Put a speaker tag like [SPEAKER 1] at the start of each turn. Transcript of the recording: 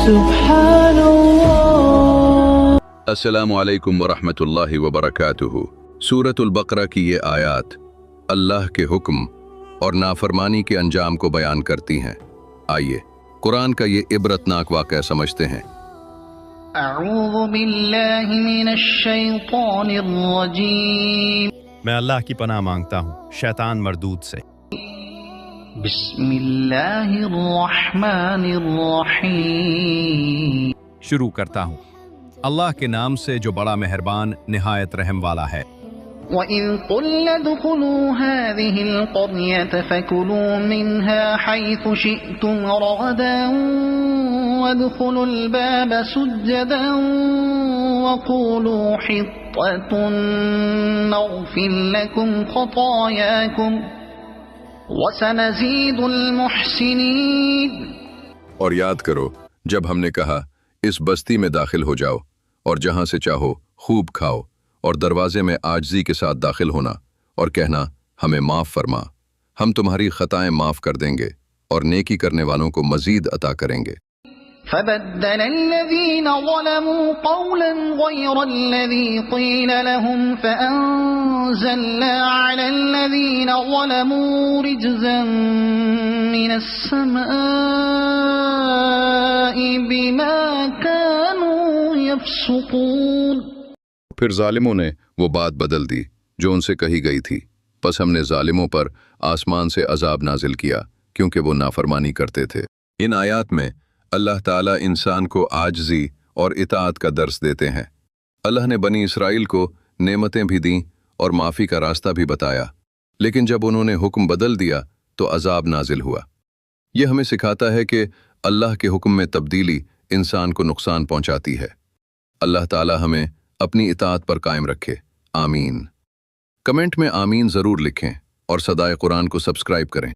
[SPEAKER 1] Subhanallah.
[SPEAKER 2] अस्सलामु अलैकुम वरहमतुल्लाहि वबरकातुहु। सूरतुल बकरा की ये आयत अल्लाह के हुक्म और नाफरमानी के अंजाम को बयान करती हैं। आइए कुरान का ये इबरतनाक वाक़या समझते हैं।
[SPEAKER 3] अऊज़ु बिल्लाहि मिनश शैतानिर रजीम।
[SPEAKER 4] मैं अल्लाह की पनाह मांगता हूँ शैतान मरदूद से।
[SPEAKER 3] बिस्मिल्लाहिर रहमानिर रहीम।
[SPEAKER 4] शुरू करता हूँ अल्लाह के नाम से जो बड़ा मेहरबान निहायत रहम वाला है।
[SPEAKER 3] وَإِذْ قُلْنَا ادْخُلُوا هَٰذِهِ الْقَرْيَةَ فَكُلُوا مِنْهَا حَيْثُ شِئْتُمْ رَغَدًا وَادْخُلُوا الْبَابَ سُجَّدًا وَقُولُوا حِطَّةٌ نَغْفِرْ لَكُمْ خَطَايَاكُمْ وَسَنَزِيدُ الْمُحْسِنِينَ۔
[SPEAKER 2] और याद करो जब हमने कहा इस बस्ती में दाखिल हो जाओ और जहां से चाहो खूब खाओ और दरवाजे में आजिज़ी के साथ दाखिल होना और कहना हमें माफ़ फरमा, हम तुम्हारी खताएं माफ़ कर देंगे और नेकी करने वालों को मज़ीद अता करेंगे।
[SPEAKER 3] فبدل الذين ظلموا قولا غير الذي قيل لهم فأنزلنا على الذين ظلموا رجزا من السماء بما كانوا يفسقون۔
[SPEAKER 2] फिर जालिमों ने वो बात बदल दी जो उनसे कही गई थी, बस हमने जालिमों पर आसमान से अजाब नाजिल किया क्योंकि वो नाफरमानी करते थे। इन आयात में अल्लाह ताला इंसान को आजिज़ी और इताअत का दर्स देते हैं। अल्लाह ने बनी इसराइल को नेमतें भी दीं और माफ़ी का रास्ता भी बताया, लेकिन जब उन्होंने हुक्म बदल दिया तो अजाब नाजिल हुआ। यह हमें सिखाता है कि अल्लाह के हुक्म में तब्दीली इंसान को नुकसान पहुँचाती है। अल्लाह ताला हमें अपनी इताअत पर कायम रखे। आमीन। कमेंट में आमीन ज़रूर लिखें और सदाए कुरान को सब्सक्राइब करें।